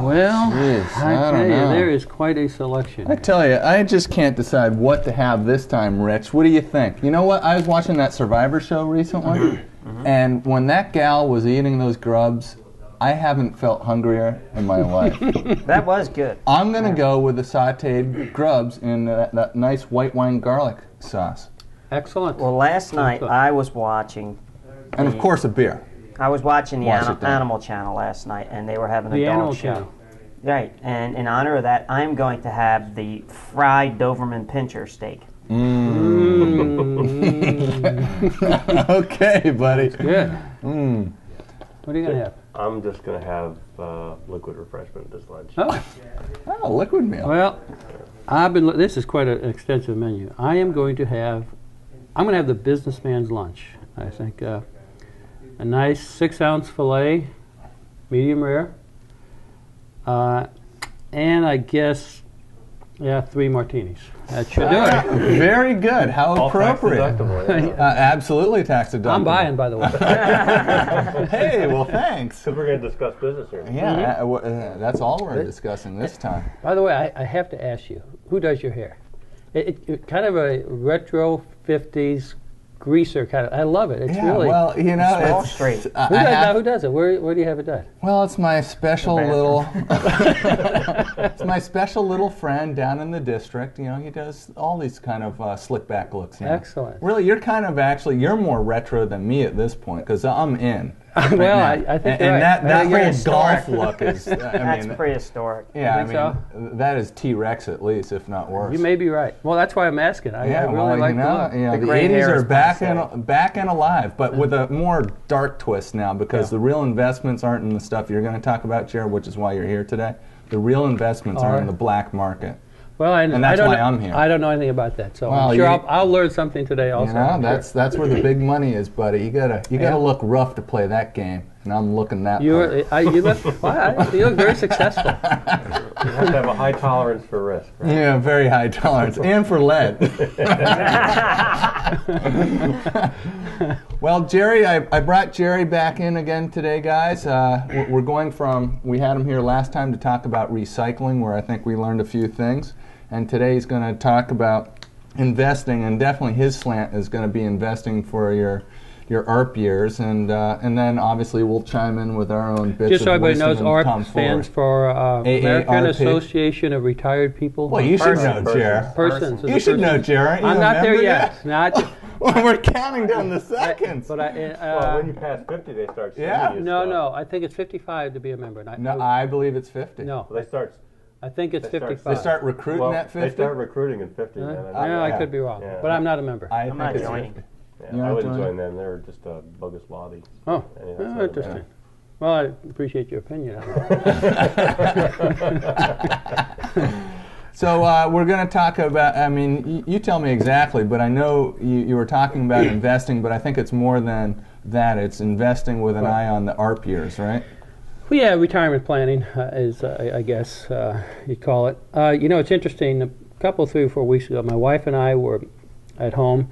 Well, Jeez, I I tell don't you, know. there is quite a selection. I tell you, I just can't decide what to have this time, Rich. What do you think? You know what? I was watching that Survivor show recently, and when that gal was eating those grubs, I haven't felt hungrier in my life. That was good. I'm going to go with the sautéed grubs in that nice white wine garlic sauce. Excellent. Well, last night I was watching. And of course a beer. I was watching the Wash it down. Animal Channel last night, and they were having a The dog Animal show. Channel. Right, and in honor of that, I'm going to have the fried Doberman Pinscher steak. Okay, buddy. Good. What are you going to have? I'm just going to have liquid refreshment this lunch. Oh, Liquid meal. well, this is quite an extensive menu. I'm going to have the businessman's lunch. I think a nice 6-ounce filet, medium rare, and I guess, 3 martinis. That should do it. Very good. How All appropriate. tax-deductible, yeah. Absolutely tax deductible. I'm buying, by the way. Hey, well, thanks. Because we're going to discuss business here. Yeah, that's all we're discussing this time. By the way, I have to ask you, who does your hair? It kind of a retro 50s greaser kind of. I love it. It's really. Well, you know, Small it's straight. Who does it? Where do you have it done? Well, it's my special little. It's my special little friend down in the district. You know, he does all these kind of slick back looks. You know. Excellent. Really, you're more retro than me at this point because I'm in. Well, now. I think and you're right. that You're whole historic. golf look is. That's prehistoric. Yeah, I think mean that is T-Rex at least, if not worse. You may be right. Well, that's why I'm asking. I really well, like you know, the look. the gray 80s hair are is back passe. and alive, but with a more dark twist now because the real investments aren't in the stuff you're going to talk about, Jared, which is why you're here today. The real investments are in the black market. Well, and that's why I'm here. I don't know anything about that, so Well, I'm sure I'll learn something today also. You know, I'm sure. that's where the big money is, buddy. You gotta look rough to play that game, and I'm looking that. You look very successful. You have to have a high tolerance for risk, right? Yeah, very high tolerance, and for lead. Well, Jerry, I brought Jerry back in again today, guys. We're going from, we had him here last time to talk about recycling, where I think we learned a few things. And today he's going to talk about investing, and definitely his slant is going to be investing for your AARP years, and then obviously we'll chime in with our own bits Just so of everybody wisdom knows, and AARP stands for American AARP. Association of Retired People. Well, you should know, Jerry. Persons. You should know, Jerry. I'm not there yet. Well, we're counting down the seconds. But Well, when you pass 50, they start sending Yeah. you no, stuff. no. I think it's 55 to be a member. No, I believe it's 50. No, Well, they start. I think it's They start- 55. They start recruiting Well, at 50? they start recruiting at 50. Then I could be wrong, Yeah. but I'm not a member. I I'm think not it's joining. 50. Yeah, You're I not wouldn't joining? join them. They're just a bogus lobby. Oh, Anyway, that's not interesting. bad. Well, I appreciate your opinion. So we're going to talk about, I mean, you tell me exactly, but I know you were talking about investing, but I think it's more than that. It's investing with an eye on the AARP years, right? Well, yeah, retirement planning is, I guess you'd call it. You know, it's interesting. A couple, 3 or 4 weeks ago, my wife and I were at home,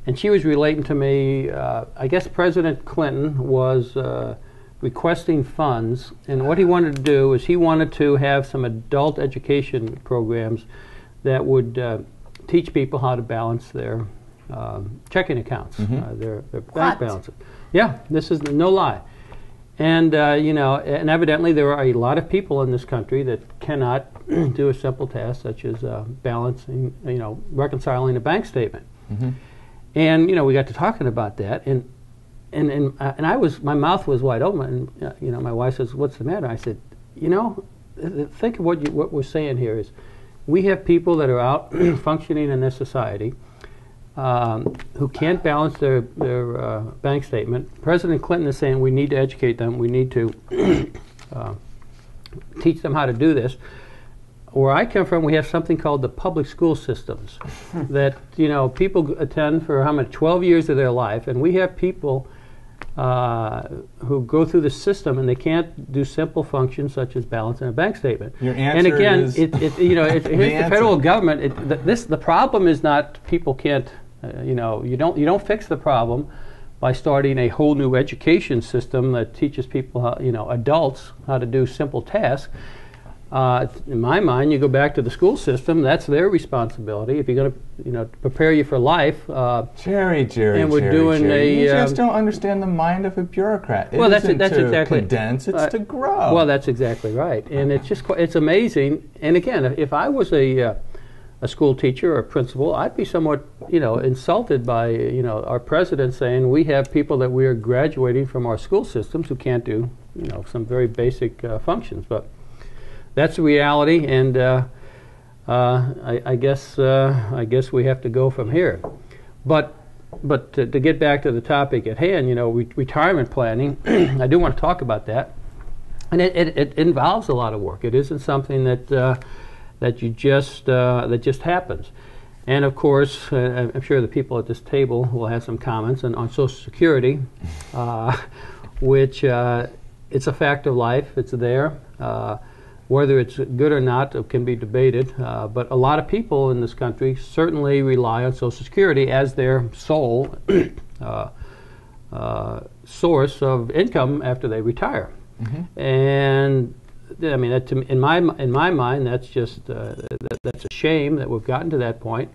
and she was relating to me, I guess President Clinton was requesting funds, and what he wanted to do is he wanted to have some adult education programs that would teach people how to balance their checking accounts, their bank balances. Yeah, this is no lie. And you know, and evidently there are a lot of people in this country that cannot do a simple task such as balancing, you know, reconciling a bank statement. And you know, we got to talking about that, and I was, my mouth was wide open, and you know, my wife says, "What's the matter?" I said, "You know, think of what we're saying here is, we have people that are out functioning in this society who can't balance their bank statement. President Clinton is saying we need to educate them. We need to teach them how to do this." Where I come from, we have something called the public school systems that, you know, people attend for 12 years of their life, and we have people who go through the system and they can't do simple functions such as balancing a bank statement. Your answer and again, is you know, here's the federal government. The problem is not people can't. You know, you don't fix the problem by starting a whole new education system that teaches people how, you know, adults how to do simple tasks. In my mind, you go back to the school system. That's their responsibility. If you're going to, prepare you for life. Jerry, and we're doing Jerry. You just don't understand the mind of a bureaucrat. It that's isn't to exactly. condense. It's to grow. Well, that's exactly right. And it's amazing. And again, if I was a school teacher or a principal, I'd be somewhat, insulted by, our president saying we have people that we are graduating from our school systems who can't do, some very basic functions. But that's the reality, and I guess we have to go from here. But to get back to the topic at hand, retirement planning. I do want to talk about that, and it involves a lot of work. It isn't something that just happens. And of course, I'm sure the people at this table will have some comments on Social Security, which it's a fact of life. It's there. Whether it's good or not can be debated, but a lot of people in this country certainly rely on Social Security as their sole source of income after they retire. Mm-hmm. And I mean, in my mind, that's just that's a shame that we've gotten to that point.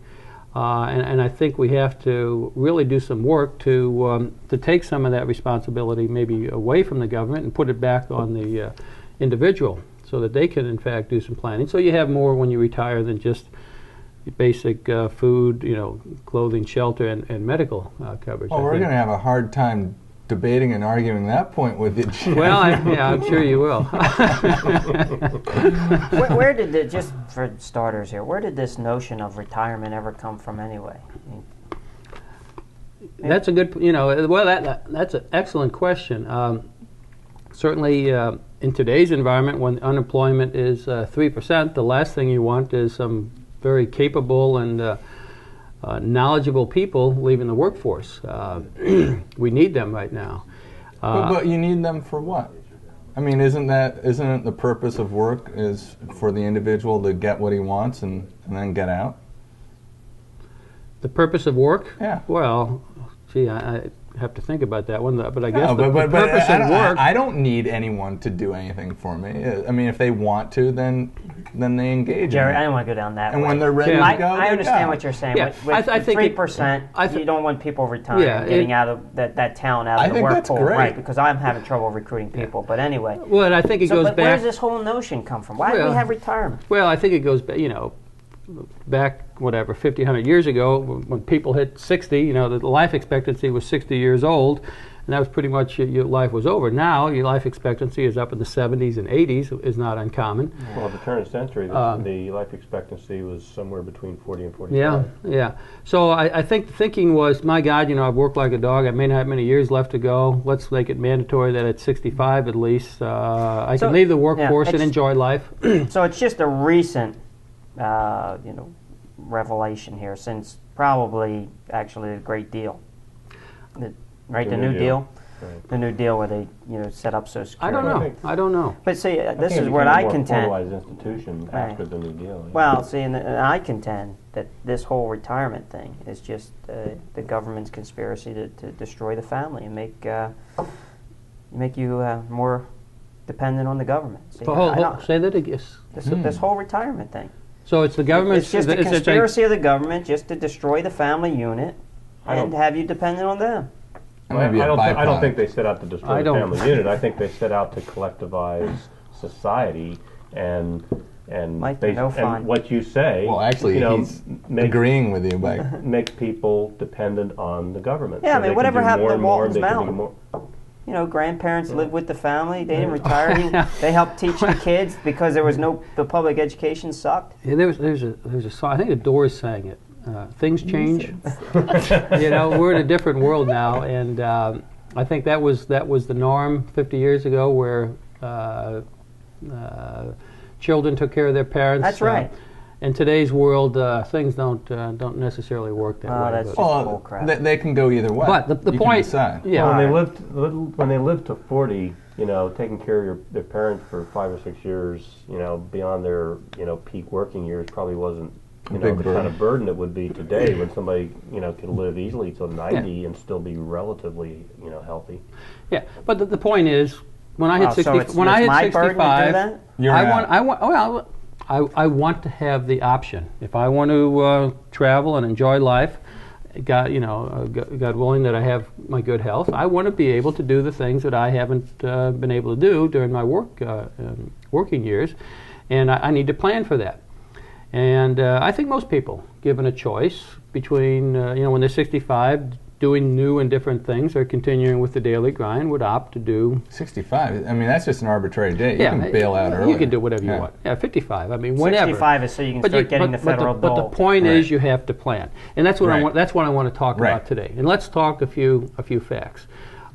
And I think we have to really do some work to take some of that responsibility maybe away from the government and put it back on the individual, so that they can, in fact, do some planning. So you have more when you retire than just basic food, clothing, shelter, and medical coverage. Well, we're going to have a hard time debating and arguing that point with you, Jim. Well, I'm sure you will. where did it, just for starters here, where did this notion of retirement ever come from anyway? That's a good, that's an excellent question. Certainly, in today's environment, when unemployment is 3%, the last thing you want is some very capable and knowledgeable people leaving the workforce. We need them right now. But you need them for what? I mean, isn't it the purpose of work is for the individual to get what he wants and then get out? The purpose of work? Yeah. Well, gee, I have to think about that one, but I guess the purpose of work... I don't need anyone to do anything for me. I mean, if they want to, then they engage. Jerry, I don't want to go down that and way. when they're ready to go, I understand what you're saying. Yeah. With I think 3%, you don't want people retiring, getting out of that talent out of the work pool. Right, because I'm having trouble recruiting people. But anyway. Well, and I think it goes back... where does this whole notion come from? Why do we have retirement? Well, I think it goes back, back, 50, 100 years ago, when people hit 60, the life expectancy was 60 years old, and that was pretty much your life was over. Now, your life expectancy is up in the 70s and 80s, is not uncommon. Well, at the turn of the century, the life expectancy was somewhere between 40 and 45. Yeah. So I think the thinking was, my God, I've worked like a dog, I may not have many years left to go, let's make it mandatory that at 65 at least, I can leave the workforce and enjoy life. So it's just a recent revelation here, since probably actually a great deal. The New Deal? Right. The New Deal where they set up Social Security. I don't know. But see, this is where I contend. Formalized institution after the New Deal. Yeah. Well, see, and I contend that this whole retirement thing is just the government's conspiracy to destroy the family and make you more dependent on the government. See, say that again. This whole retirement thing. So it's the government. It's just a conspiracy of the government just to destroy the family unit and have you dependent on them. I don't think they set out to destroy the family unit. I think they set out to collectivize society and what you say. Well, actually, he's agreeing with you by make people dependent on the government. Yeah, so I mean, whatever happened to Walton's Mountain? Grandparents lived with the family. They didn't retire. They helped teach the kids because there was the public education sucked. Yeah, there's a song. I think the Doors sang it. Things change. We're in a different world now, and I think that was the norm 50 years ago, where children took care of their parents. That's right. In today's world, things don't necessarily work that way. That's just bull crap. They can go either way. But the point, when they lived to 40, taking care of their parents for 5 or 6 years, beyond their peak working years, probably wasn't the kind of burden it would be today when somebody can live easily till 90 and still be relatively healthy. Yeah, but the point is, when I hit 60, when I hit 65, I want to have the option. If I want to travel and enjoy life, God willing that I have my good health, I want to be able to do the things that I haven't been able to do during my working years, and I need to plan for that. And I think most people, given a choice between when they're 65, doing new and different things or continuing with the daily grind, would opt to do 65. I mean, that's just an arbitrary date. You can bail out early. You can do whatever you want. Yeah, 55. I mean, whenever. 65 is so you can start getting the federal dole. But the point is, you have to plan, and that's what I want. That's what I want to talk about today. And let's talk a few facts.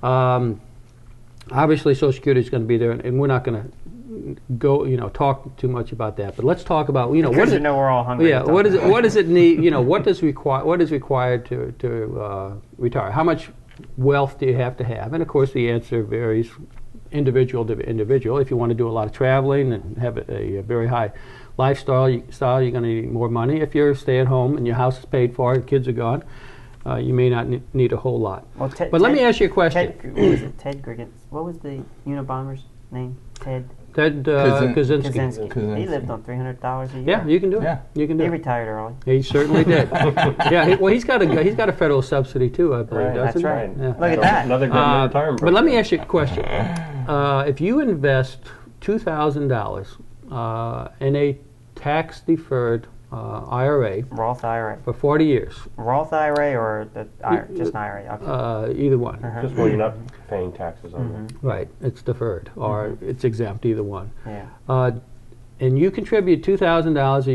Obviously, Social Security is going to be there, and we're not going to talk too much about that. But let's talk about we're all hungry. Yeah, what does it need? What is required to retire? How much wealth do you have to have? And of course, the answer varies individual to individual. If you want to do a lot of traveling and have a very high lifestyle, you're going to need more money. If you're stay at home and your house is paid for and kids are gone, you may not need a whole lot. Well, but let me ask you a question. Ted Griggins. What was the Unabomber's name? Ted Kaczynski. He lived on $300 a year. Yeah, you can do it. Yeah. You can do he it. retired early. He certainly did. He's got a federal subsidy too, I believe. That's right. Yeah. Look at that. Another government retirement program. But let me ask you a question. If you invest $2,000 in a tax-deferred IRA, Roth IRA, for 40 years. Roth IRA or just an IRA? Okay. Either one. Just where you're not paying taxes on it. Right, it's deferred or it's exempt, either one. Yeah. And you contribute $2,000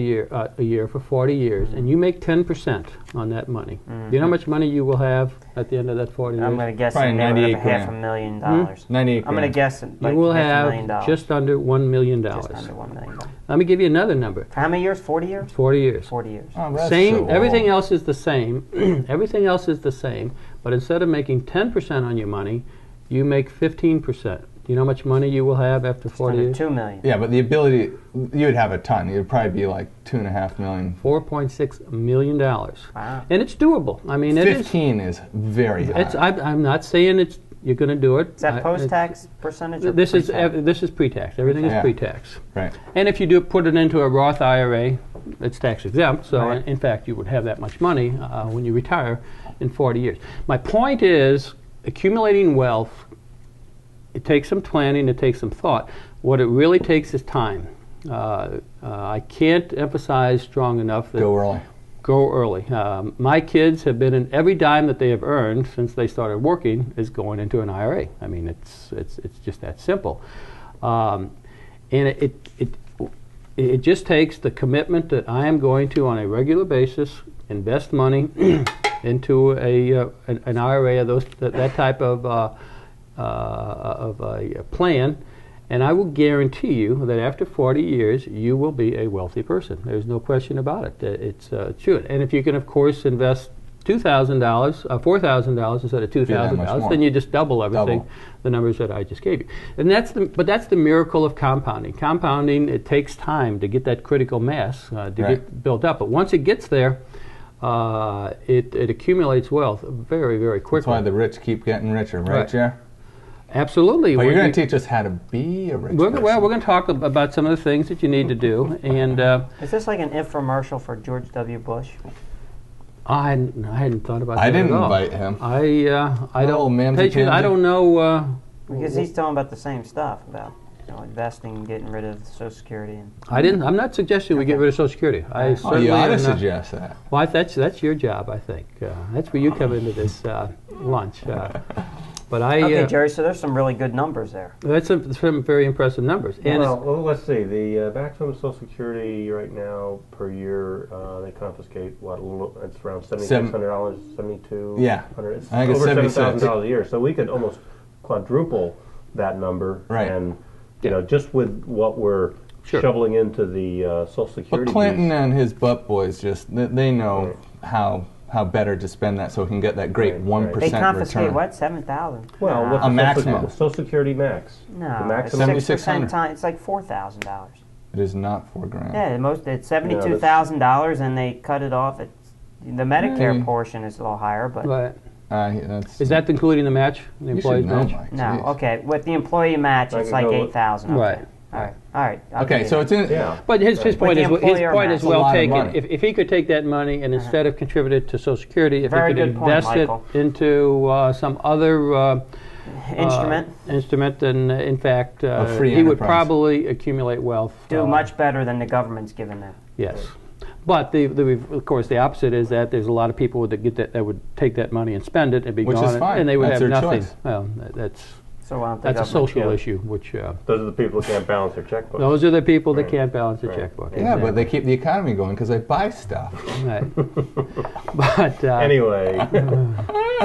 a year for 40 years, and you make 10% on that money. Do you know how much money you will have at the at the end of that 40 years? I'm going to guess probably $500,000. 98 I'm going to guess like you will have just under $1 million. Just under $1 million. Let me give you another number. For how many years? 40 years? 40 years. 40 years. Oh, that's same. So everything else is the same. Everything else is the same. But instead of making 10% on your money, you make 15%. Do you know how much money you will have after 40 years? $2 million. Yeah, but the ability, you would have a ton. It would probably be like $2.5 million. $4.6 million. Wow. And it's doable. I mean, 15 is very high. I'm not saying you're going to do it. Is that post-tax percentage or this is pre-tax. Everything is pre-tax. Right. And if you do put it into a Roth IRA, it's tax exempt. So in fact, you would have that much money when you retire in 40 years. My point is, accumulating wealth, it takes some planning, it takes some thought. What it really takes is time. I can't emphasize strong enough that go early. Go early. My kids have been in every dime that they have earned since they started working is going into an IRA. I mean, it's just that simple. And it just takes the commitment that I am going to, on a regular basis, invest money into an IRA of that type of a plan, and I will guarantee you that after 40 years you will be a wealthy person. There's no question about it. It's true. And if you can, of course, invest $2,000, $4,000 instead of $2,000, then you just double everything, the numbers that I just gave you. And that's the miracle of compounding. Compounding, it takes time to get that critical mass to get built up, but once it gets there, it accumulates wealth very, very quickly. That's why the rich keep getting richer, right, Jer? Absolutely. But you're going to teach us how to be a rich person. Well, we're going to talk about some of the things that you need to do. And is this like an infomercial for George W. Bush? I hadn't thought about that. I didn't at all. invite him. I don't know. Because he's talking about the same stuff about investing, getting rid of Social Security. I'm not suggesting we get rid of Social Security. I certainly you ought to suggest that. Well, that's your job, I think. That's where you come into this lunch. But okay, Jerry. So there's some really good numbers there. That's some very impressive numbers. And well, let's see. The maximum Social Security right now per year, they confiscate it's around $7,600, $7,200. Yeah, it's I think over it's $7,000 a year. So we could almost quadruple that number. Right. And just with what we're shoveling into the Social Security. But Clinton and his butt boys they know how better to spend that so he can get that great 1% return. They confiscate what? $7,000. Well, what's a maximum? Social Security max. No, the maximum. 6% it's like $4,000. It is not $4,000. Yeah, it's $72,000, and they cut it off. The Medicare portion is a little higher, but Is that including the match? The employee's match? Mike. No. Jeez. Okay. With the employee match, it's like 8,000. Okay. Right. All right. Okay, so it's in. Yeah. But his point is match. well taken. If he could take that money and instead of contribute it to Social Security, if he could invest it into some other instrument, then in fact he would probably accumulate wealth. Do much better than the government's given them. Yes. But of course, the opposite is that there's a lot of people that get that would take that money and spend it and be gone, is fine. and they would have nothing. Choice. Well, that's a social issue. Which those are the people who can't balance their checkbook. Those are the people that can't balance their checkbook. Yeah, exactly. But they keep the economy going because they buy stuff. Right. But anyway,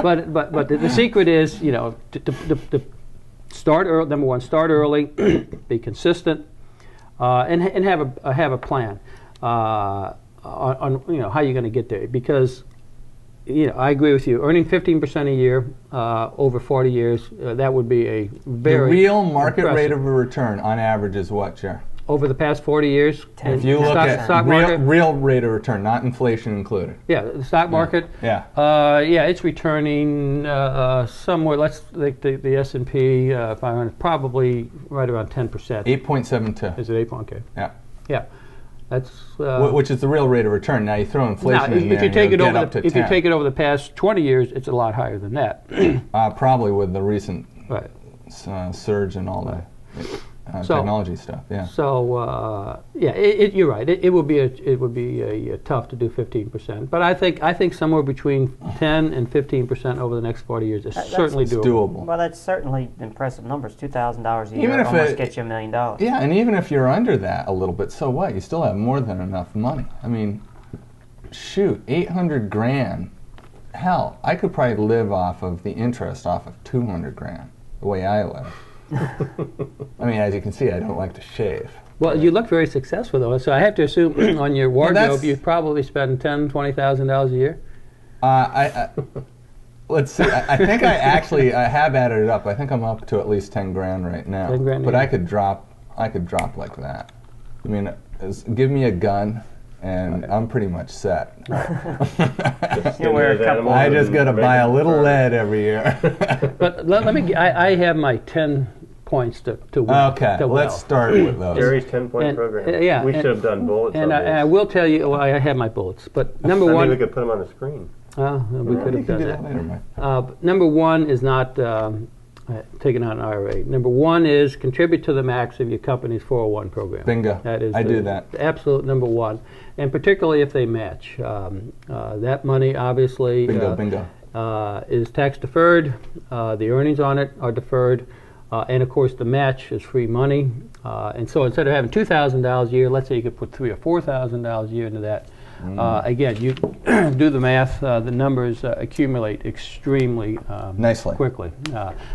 but the secret is, to start early. Number one, start early, be consistent, and have a plan on how you're going to get there. Because I agree with you. Earning 15% a year over 40 years, that would be a very the real market impressive rate of a return on average is what, Jer? Over the past 40 years, if you look at stock market, real rate of return, not inflation included. Yeah, the stock market. Yeah. It's returning somewhere. Let's think the S&P 500 probably right around 10%. 8.72. Is it 8? Okay. Yeah. Yeah. That's which is the real rate of return. Now you throw inflation in there, if you take it over if you take it over the past 20 years, it's a lot higher than that. Probably with the recent surge and all the technology stuff. Yeah. So you're right. It would be a tough to do 15%, but I think somewhere between 10 and 15% over the next 40 years is certainly doable. Well, that's certainly impressive numbers. $2,000 a year almost gets you $1 million. Yeah, and even if you're under that a little bit, so what? You still have more than enough money. I mean, shoot, $800,000. Hell, I could probably live off of the interest off of $200,000. The way I live. I mean, as you can see, I don't like to shave. Well, you look very successful, though. So I have to assume on your wardrobe, you probably spend $10,000-$20,000 a year. Let's see. I think I have added it up. I think I'm up to at least $10,000 right now. $10,000. But I could drop like that. I mean, give me a gun, and I'm pretty much set. I just got to buy a little lead every year. But let me. I have my 10 points to win. Okay, let's start with those. Jerry's 10-point program. Yeah, we should have done bullets. And I will tell you, I have my bullets. But number one, we could put them on the screen. We could have done that. Later, Mike. Number one is not taking out an IRA. Number one is contribute to the max of your company's 401 program. Bingo. That is do that. Absolute number one, and particularly if they match. That money obviously bingo. Is tax deferred. The earnings on it are deferred. And of course, the match is free money. And so instead of having $2,000 a year, let's say you could put $3,000 or $4,000 a year into that. Again, you do the math. The numbers accumulate extremely nicely, quickly.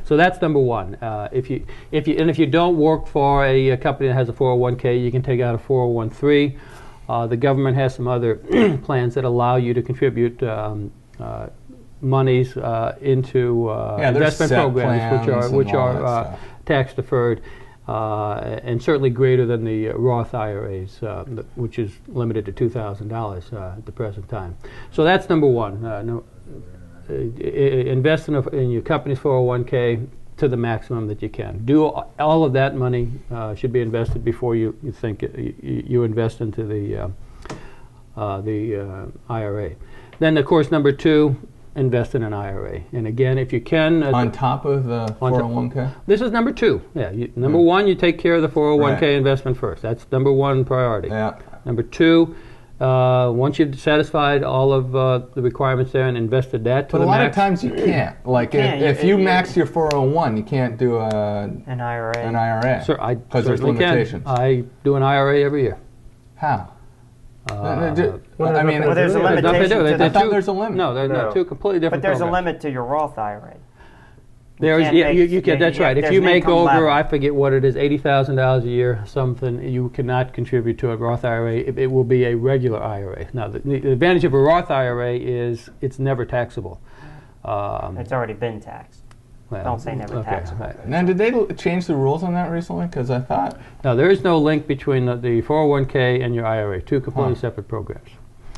So that's number one. If you don't work for a company that has a 401k, you can take out a 401(3). The government has some other plans that allow you to contribute monies into investment programs, which are tax deferred, and certainly greater than the Roth IRAs, which is limited to $2,000 at the present time. So that's number one. Invest in your company's 401k to the maximum that you can. Do all of that money should be invested before you think you invest into the IRA. Then, of course, number two, invest in an IRA. And again, if you can... on top of the 401k? This is number two. Yeah. Number one, you take care of the 401k investment first. That's number one priority. Yeah. Number two, once you've satisfied all of the requirements there and invested that to the max... But a lot of times you can't. Like, if you max your 401, you can't do an IRA. Sir, I because there's limitations. I do an IRA every year. How? There's a limitation. I thought there's a limit. No, they're two completely different. But there's programs. a limit to your Roth IRA. You can. That's right. If you make over, I forget what it is, $80,000 a year, something, you cannot contribute to a Roth IRA. It will be a regular IRA. Now, the advantage of a Roth IRA is it's never taxable. It's already been taxed. Well, don't say never taxable. Right. Now, did they change the rules on that recently? Because I thought... No, there is no link between the 401k and your IRA, two completely separate programs.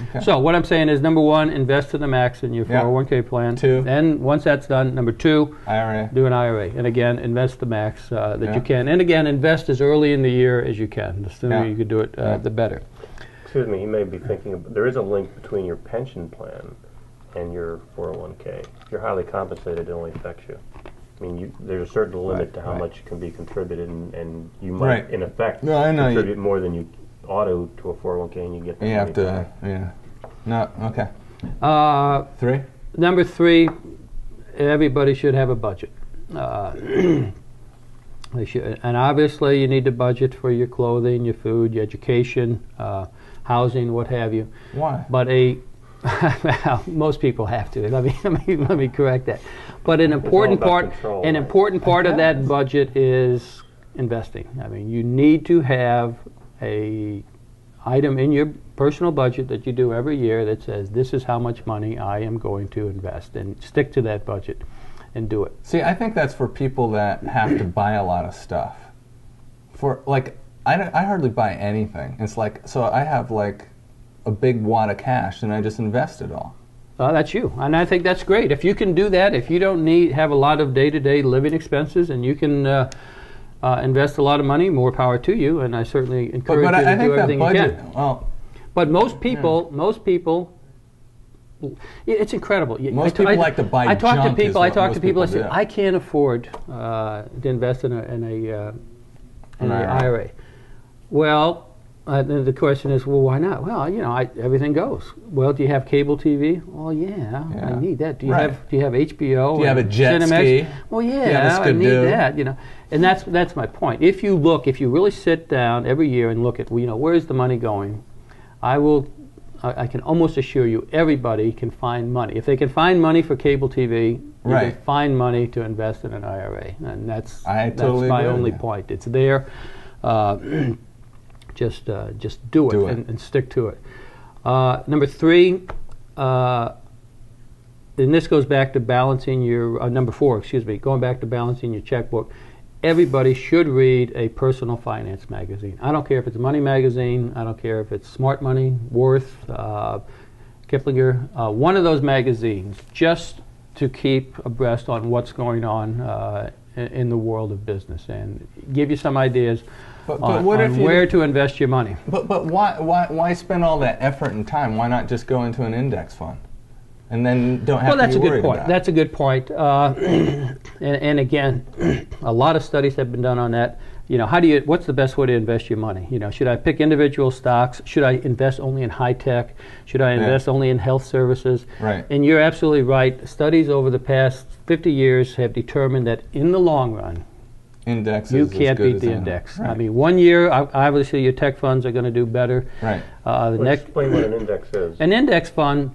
Okay. So what I'm saying is, number one, invest to the max in your 401k plan. 2. Then once that's done, number 2, IRA. do an IRA. And again, invest the max that you can. And again, invest as early in the year as you can. The sooner you can do it, the better. Excuse me, you may be thinking, there is a link between your pension plan and your 401k. If you're highly compensated, it only affects you. I mean, there's a certain limit to how much can be contributed, and you might, in effect, contribute more than you ought to a 401k, and you get the money back. No, okay. 3? Number 3, everybody should have a budget. They should, and obviously you need to budget for your clothing, your food, your education, housing, what have you. Why? But well, most people have to. Let me correct that. But an important part of that budget is investing. I mean, you need to have a item in your personal budget that you do every year that says, this is how much money I am going to invest, and stick to that budget and do it. See, I think that's for people that have to buy a lot of stuff. For like, I hardly buy anything. It's like, so I have like a big wad of cash and I just invest it all. That's you, and I think that's great. If you can do that, if you don't have a lot of day-to-day living expenses, and you can invest a lot of money, more power to you. And I certainly encourage you to do everything you can. Well, but most people, it's incredible. Most people like to buy junk. I talk to people. I say, do. I can't afford to invest in an IRA. Well, then the question is, well, why not? Well, everything goes. Well, do you have cable TV? Well, yeah. I need that. Do you have HBO? Do you have a jet Cinemax? ski? Well, yeah, I need that. And that's my point. If you really sit down every year and look at, where's the money going? I can almost assure you, everybody can find money. If they can find money for cable TV, you can find money to invest in an IRA, and that's my only point. It's there. Just do it. And stick to it. Number 3, and this goes back to balancing your number 4. Going back to balancing your checkbook. Everybody should read a personal finance magazine. I don't care if it's Money Magazine. I don't care if it's Smart Money, Worth, Kiplinger. One of those magazines, just to keep abreast on what's going on in the world of business, and give you some ideas on where to invest your money. But why spend all that effort and time? Why not just go into an index fund? And then don't have to be worried about it. That's a good point. And again, a lot of studies have been done on that. What's the best way to invest your money? Should I pick individual stocks? Should I invest only in high tech? Should I invest only in health services? Right. And you're absolutely right. Studies over the past 50 years have determined that in the long run, you can't beat the index. Right. I mean, 1 year, obviously your tech funds are going to do better. Right. Explain what an index is. An index fund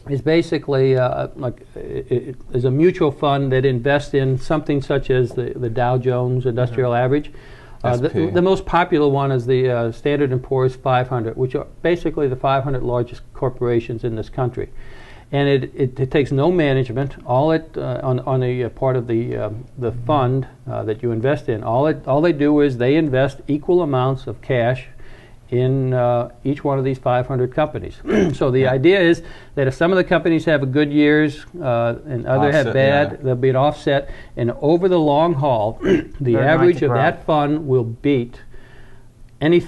is basically is a mutual fund that invests in something such as the Dow Jones Industrial Average. The most popular one is the Standard & Poor's 500, which are basically the 500 largest corporations in this country. And it takes no management. All on a part of the fund that you invest in, all they do is they invest equal amounts of cash in each one of these 500 companies. So the idea is that if some of the companies have good years and others have bad, there'll be an offset. And over the long haul, the average of that fund will beat any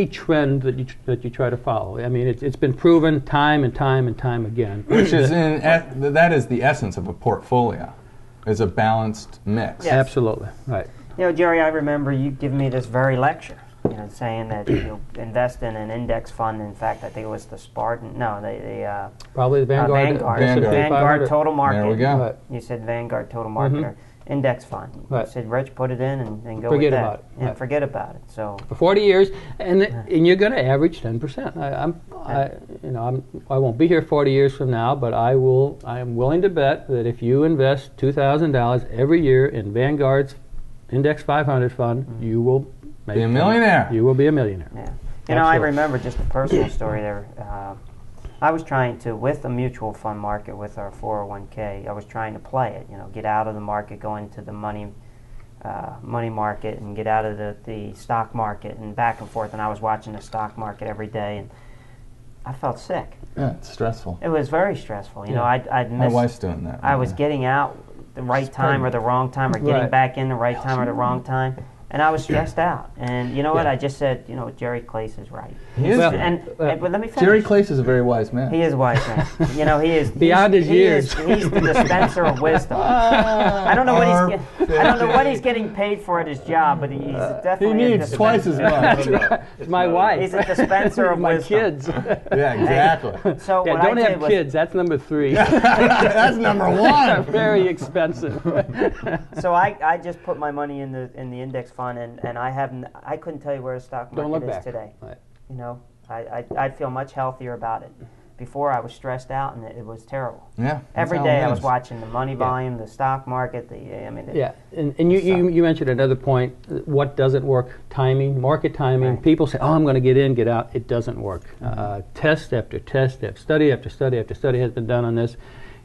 trend that you try to follow. I mean, it's been proven time and time and time again. Which is that is the essence of a portfolio, is a balanced mix. Yes. Absolutely, right. Jerry, I remember you giving me this very lecture. Saying that you invest in an index fund. In fact, I think it was the Spartan. No, probably the Vanguard Total Market. There we go. Right. You said Vanguard Total Market or index fund. You said, Rich, put it in and go with that. About it. And forget about it. So for 40 years, and you're going to average 10%. I won't be here 40 years from now, but I am willing to bet that if you invest $2,000 every year in Vanguard's Index 500 fund, you will be a millionaire. You will be a millionaire. Yeah. I remember just a personal story there. I was trying to, with a mutual fund market, with our 401k, I was trying to play it. Get out of the market, go into the money market, and get out of the stock market, and back and forth. And I was watching the stock market every day, and I felt sick. Yeah, it's stressful. It was very stressful. You know, I'd My missed. wife's doing that. I was getting out the right time or the wrong time, or getting back in the right time or the wrong time. And I was stressed out. And you know what? I just said, you know, Gerry Claes is right. He is. But let me finish. Gerry Claes is a very wise man. He is a wise man. You know, he is beyond his years. He's the dispenser of wisdom. I don't know what he's getting paid for at his job, but he's definitely. He needs twice as much. It's my wife. He's a dispenser of my wisdom. kids. Yeah, exactly. So Yeah, what don't I did have was, kids. That's number 3. That's number 1. Very expensive. So I just put my money in the index fund, and I couldn't tell you where the stock Don't look market is back. today. Right. You know, I feel much healthier about it. Before I was stressed out, and it was terrible. Yeah. Every day I was watching the money volume, the stock market, and you mentioned another point. What doesn't work? Timing, market timing. Right. People say, "Oh, I'm going to get in, get out." It doesn't work. Test after test, study after study after study has been done on this.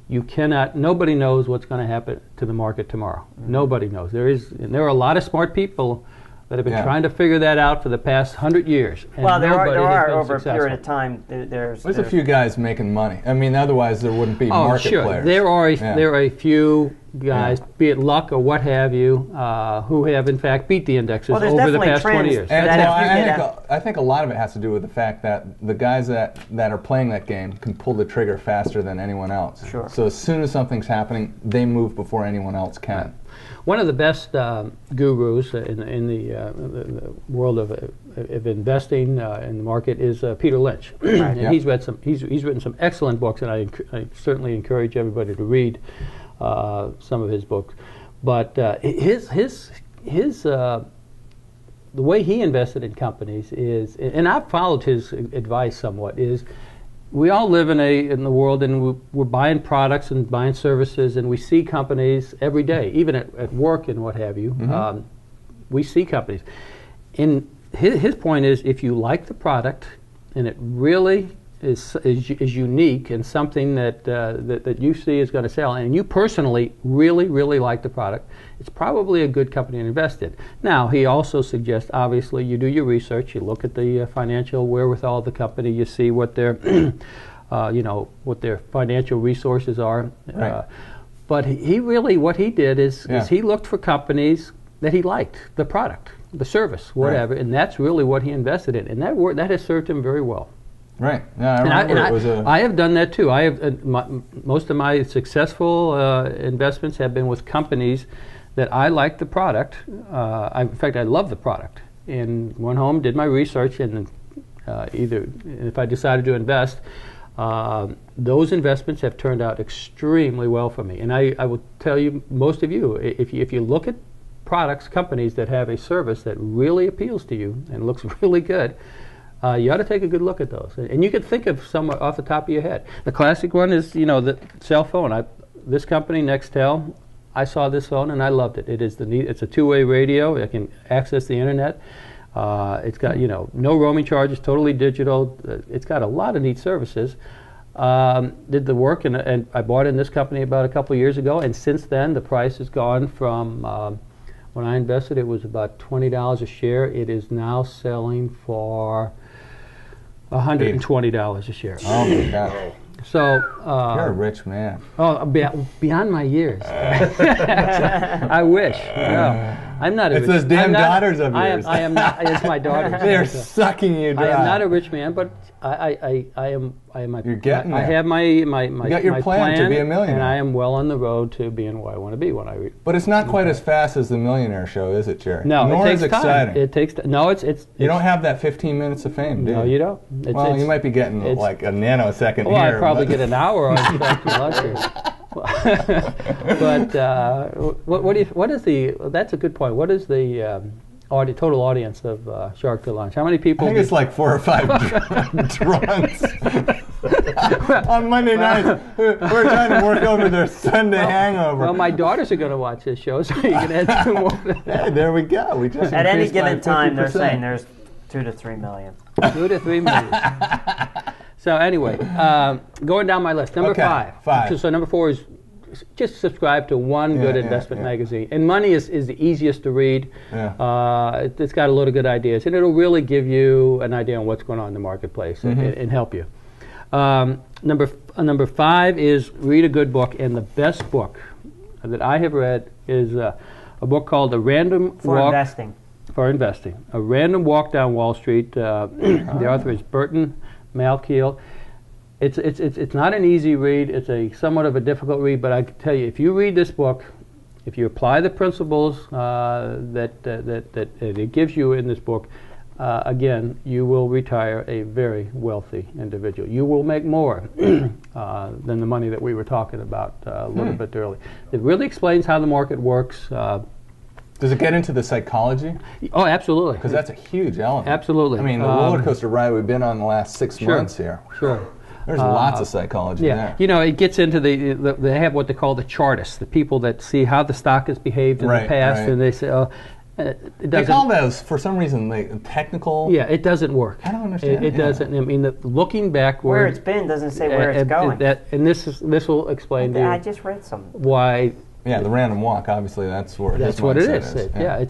You cannot. Nobody knows what's going to happen to the market tomorrow. Nobody knows. There are a lot of smart people that have been trying to figure that out for the past 100 years. And well, there are over successful. a period of time. There's a few guys making money. I mean, otherwise there wouldn't be market players. There are a few guys, be it luck or what have you, who have in fact beat the indexes over the past 20 years. And I think a lot of it has to do with the fact that the guys that are playing that game can pull the trigger faster than anyone else. Sure. So as soon as something's happening, they move before anyone else can. Right. One of the best gurus in the world of investing in the market is Peter Lynch. Right. And he's written some excellent books, and I certainly encourage everybody to read some of his books. But the way he invested in companies is, and I've followed his advice somewhat, is we all live in the world, and we're buying products and buying services, and we see companies every day, even at work and what have you. Mm-hmm. We see companies. And his point is, if you like the product and it really is unique and something that you see is going to sell, and you personally really, really like the product, it's probably a good company to invest in. Now, he also suggests, obviously, you do your research, you look at the financial wherewithal of the company, you see what their, what their financial resources are. Right. But what he did is he looked for companies that he liked, the product, the service, whatever, and that's really what he invested in, and that has served him very well. Right. Yeah, I remember I have done that too. I have most of my successful investments have been with companies that I like the product. In fact, I love the product. And went home, did my research, and if I decided to invest, those investments have turned out extremely well for me. And I will tell you, most of you, if you look at companies that have a service that really appeals to you and looks really good, you ought to take a good look at those. And you can think of some off the top of your head. The classic one is, the cell phone. This company, Nextel, I saw this phone and I loved it. It's a two-way radio. I can access the internet. It's got, no roaming charges, totally digital. It's got a lot of neat services. Did the work, and I bought in this company about a couple of years ago, and since then the price has gone from, when I invested, it was about $20 a share. It is now selling for $120 a share. Oh my God! So you're a rich man. Oh, beyond my years. I wish. No, I'm not a. It's rich, those damn daughters of yours. I am not. It's my daughters. They're sucking you dry. I am not a rich man, but I am. You're getting there. I have my you got your plan to be a millionaire, and I am well on the road to being what I want to be when I. But it's not quite as fast as the Millionaire Show, is it, Gerry? No, nor it takes is time. exciting. It takes no. It's you don't have that 15 minutes of fame, do you? No, you don't. Well, you might be getting like a nanosecond well, here. I probably get an hour on Luxury. But what is the? That's a good point. What is the total audience of Shark to Lunch? How many people? I think it's like 4 or 5 drunks on Monday nights. We're trying to work over their Sunday hangover. Well, my daughters are going to watch this show, so you can add 2 more. Hey, there we go. We just at any given time, they're saying there's 2 to 3 million. 2 to 3 million. So anyway, going down my list, number 5. So number 4 is just subscribe to one good investment magazine. And Money is the easiest to read. Yeah. It's got a lot of good ideas, and it'll really give you an idea on what's going on in the marketplace and help you. Number 5 is read a good book, and the best book that I have read is a book called A Random Walk investing. For investing. A Random Walk Down Wall Street. The author is Burton Malkiel. It's not an easy read. It's a somewhat of a difficult read, but I can tell you, if you read this book, if you apply the principles that it gives you in this book, again, you will retire a very wealthy individual. You will make more than the money that we were talking about a little bit earlier. It really explains how the market works. Does it get into the psychology? Oh, absolutely. Because that's a huge element. Absolutely. I mean, the roller coaster ride we've been on the last 6 months here. Sure. There's lots of psychology there. You know, it gets into they have what they call the chartists, the people that see how the stock has behaved in the past, and they say, oh, it doesn't. They call those, for some reason, technical. Yeah, it doesn't work. I don't understand. It doesn't. I mean, looking backward. Where it's been doesn't say where it's going. And this will explain to you. I just read some. Why. Yeah, the random walk, obviously, that's where that's what it is.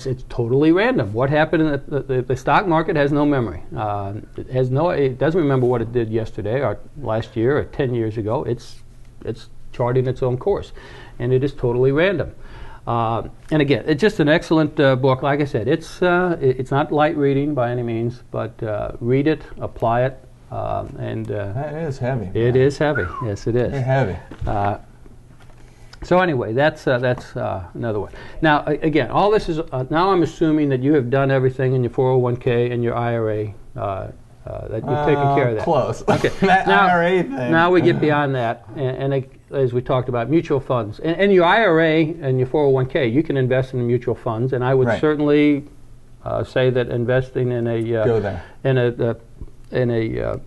It's totally random. What happened in the stock market has no memory. It doesn't remember what it did yesterday or last year or 10 years ago. It's charting its own course, and it is totally random. And again, it's just an excellent book. Like I said, it's not light reading by any means, but read it, apply it, and that is heavy. It is heavy. Yes, it is. Very heavy. So anyway, that's another one. Now, again, all this is, now I'm assuming that you have done everything in your 401k and your IRA, that you've taken care of that. Close. Okay. That now, IRA thing. Now we get beyond that, and as we talked about, mutual funds. And your IRA and your 401k, you can invest in mutual funds, and I would certainly say that investing in a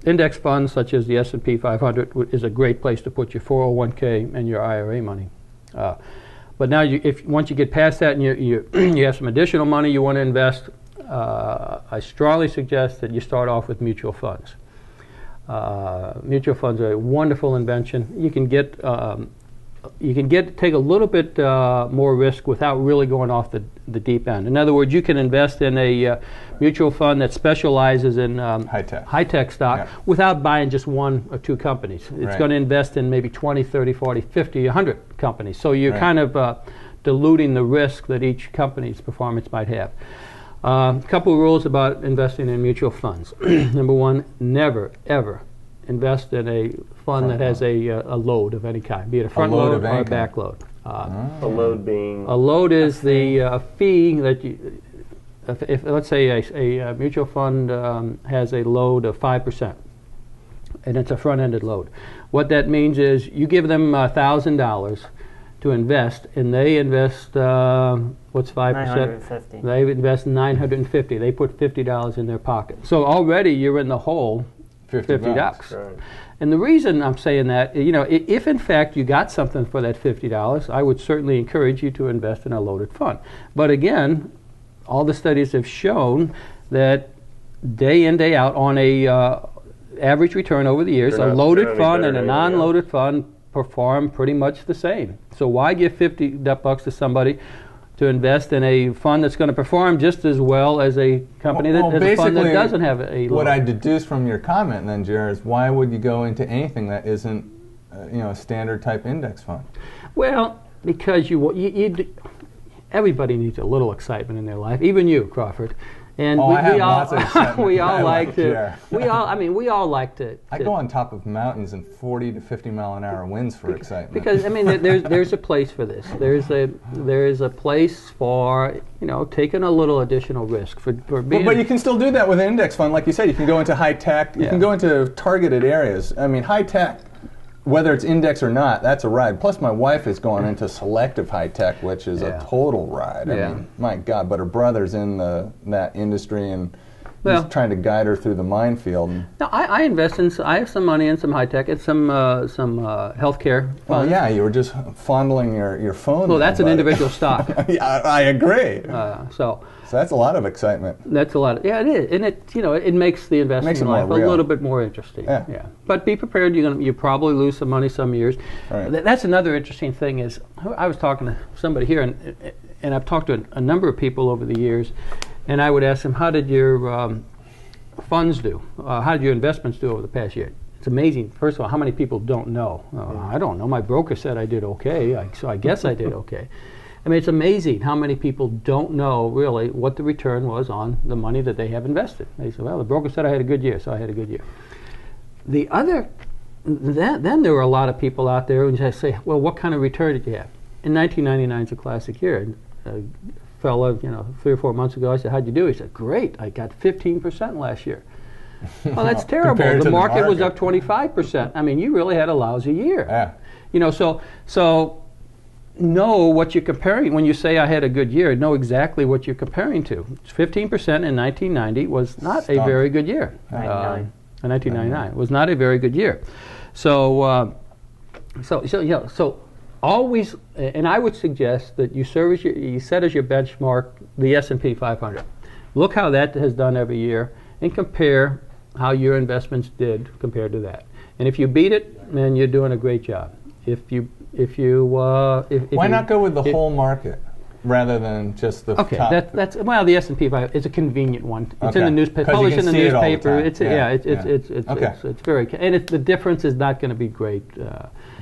index fund such as the S&P 500 is a great place to put your 401k and your IRA money. But now, once you get past that and you have some additional money you want to invest, I strongly suggest that you start off with mutual funds. Mutual funds are a wonderful invention. You can take a little bit more risk without really going off the deep end. In other words, you can invest in a mutual fund that specializes in high-tech stock without buying just 1 or 2 companies. It's going to invest in maybe 20, 30, 40, 50, 100 companies. So you're kind of diluting the risk that each company's performance might have. A couple of rules about investing in mutual funds. Number 1, never, ever invest in a fund that has a load of any kind, be it a front load or a back load. A load being? A load is the fee that you, if let's say a mutual fund has a load of 5%, and it's a front-ended load. What that means is you give them $1,000 to invest, and they invest, what's 5%? $950. They invest $950. They put $50 in their pocket. So already you're in the hole $50. Right. And the reason I'm saying that, if in fact you got something for that $50, I would certainly encourage you to invest in a loaded fund. But again, all the studies have shown that day in, day out, on a average return over the years, a loaded fund and a non-loaded fund perform pretty much the same. So why give $50 to somebody to invest in a fund that's going to perform just as well as a company that has a fund that doesn't have a load? What I deduce from your comment then, Gerry, is why would you go into anything that isn't a standard type index fund? Well, because everybody needs a little excitement in their life, even you, Crawford. And I have lots of excitement. we all like to. We all like to. I go on top of mountains in 40 to 50 mile an hour winds for excitement. Because there's a place for this. There is a place for taking a little additional risk for being. But you can still do that with an index fund, like you said. You can go into high tech. You can go into targeted areas. I mean, high tech, whether it's index or not, that's a ride. Plus, my wife is going into selective high tech, which is a total ride. I mean, my God! But her brother's in that industry, and he's trying to guide her through the minefield. No, I invest in. I have some money in some high tech and some healthcare funds. Well, yeah, you were just fondling your phone. Well, that's an individual stock. Yeah, I agree. So that's a lot of excitement. That's a lot. Yeah, it is, and it makes the investing life a little bit more interesting. Yeah. But be prepared. You probably lose some money some years. Right. That's another interesting thing. Is I was talking to somebody here, and I've talked to a number of people over the years, and I would ask them, how did your funds do? How did your investments do over the past year? it's amazing. First of all, how many people don't know? I don't know. My broker said I did okay, so I guess I did okay. I mean, it's amazing how many people don't know really what the return was on the money that they have invested. They say, well, the broker said I had a good year, so I had a good year. Then there were a lot of people out there who just say, well, what kind of return did you have? In 1999 is a classic year. A fellow, 3 or 4 months ago, I said, how'd you do? He said, great, I got 15% last year. Well, that's terrible. The market was up 25%. I mean, you really had a lousy year. Yeah. So know what you're comparing. When you say I had a good year, know exactly what you're comparing to. 15% in 1990 was not a very good year. 1999 was not a very good year. So always, and I would suggest that you set as your benchmark the S&P 500. Look how that has done every year, and compare how your investments did compared to that. And if you beat it, then you're doing a great job. Why not go with the whole market rather than just the top? That's the S&P 500 is a convenient one. It's in the newspaper, published in the newspaper. It's very, and the difference is not going to be great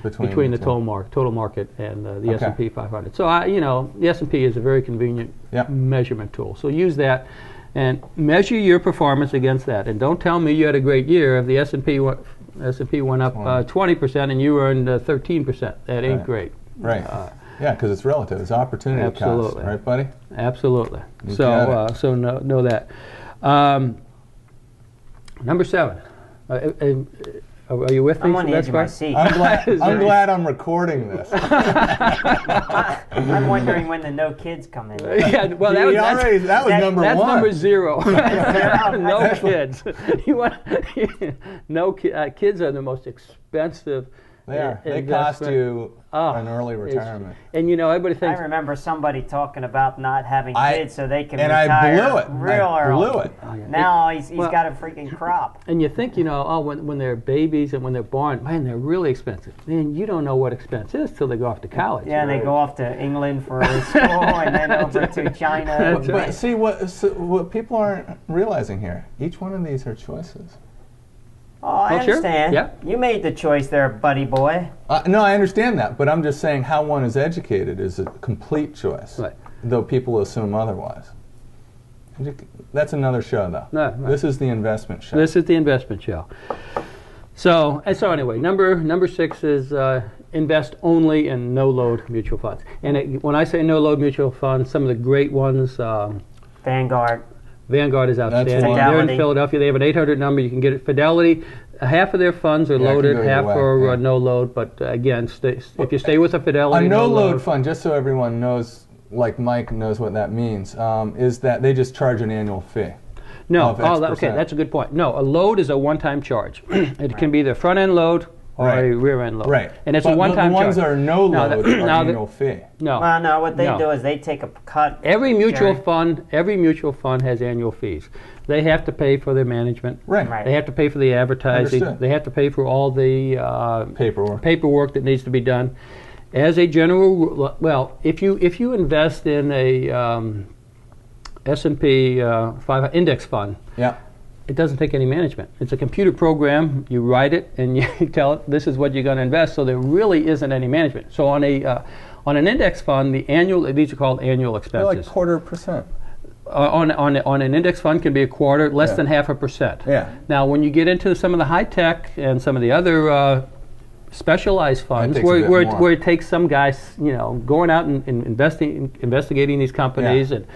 between the total market and the S&P 500. So the S&P is a very convenient measurement tool. So use that and measure your performance against that. And don't tell me you had a great year if the S&P went up 20% and you earned 13%. That ain't great. Right. Yeah, because it's relative. It's opportunity cost, right, buddy? Absolutely. So know that. Number 7. Are you with me? I'm on the edge of my seat. I'm glad I'm recording this. I'm wondering when the no kids come in. Yeah, well, that was number 1. That's number 0. No kids. Kids are the most expensive. They are. They cost you an early retirement. And everybody thinks. I remember somebody talking about not having kids so they can retire I blew it. Now he's got a freaking crop. And you think, when they're babies and when they're born, man, they're really expensive. Man, you don't know what expense is till they go off to college. Yeah, and they go off to England for school and then over to China. But see, what people aren't realizing here, each one of these are choices. Oh, I understand. Sure. Yeah. You made the choice there, buddy boy. No, I understand that, but I'm just saying how one is educated is a complete choice, though people assume otherwise. That's another show, though. No, right. This is the investment show. This is the investment show. So anyway, number 6 is invest only in no-load mutual funds. And when I say no-load mutual funds, some of the great ones. Vanguard is outstanding. They're in Philadelphia. They have an 800 number. You can get it. Fidelity, half of their funds are loaded, half are no load. But again, if you stay with a Fidelity, a no load fund, just so everyone knows, like Mike knows what that means, is that they just charge an annual fee. No, okay, that's a good point. No, a load is a one-time charge. It can be the front-end load or a rear-end load. Right. And it's a one-time charge. The ones that are no load are annual fee. No. Well, no, what they do is they take a cut. Every mutual fund has annual fees. They have to pay for their management. Right. They have to pay for the advertising. Understood. They have to pay for all the paperwork that needs to be done. As a general, if you invest in a S&P 500 index fund, it doesn't take any management. It's a computer program. You write it and you tell it this is what you're going to invest. So there really isn't any management. So on an index fund, these are called annual expenses. They're like 0.25%. On an index fund can be a quarter, less than 0.5%. Yeah. Now, when you get into some of the high tech and some of the other specialized funds, where it takes some guys, going out and investigating these companies and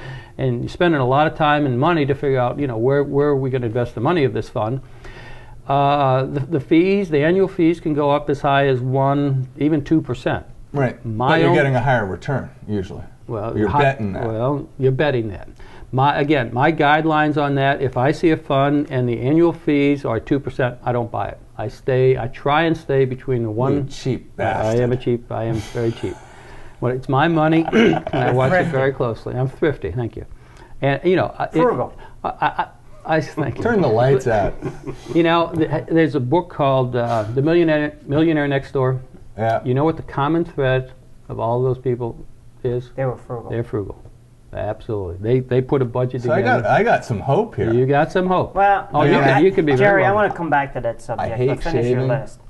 spending a lot of time and money to figure out, where are we going to invest the money of this fund. The annual fees can go up as high as 1%, even 2%. Right. But you're getting a higher return usually. Well, you're betting that. Well, you're betting that. My guidelines on that, if I see a fund and the annual fees are 2%, I don't buy it. I try and stay between the one. You cheap bastard. I am very cheap. Well, it's my money, and I watch it very closely. I'm thrifty, thank you. And frugal. I thank you. Turn the lights out. There's a book called The Millionaire Next Door. Yeah. You know what the common thread of all those people is? They were frugal. They're frugal. Absolutely. They put a budget So together. I got some hope here. You got some hope. Well, you could be Jerry, very I well. want to come back to that subject. I hate but finish your shaving. list.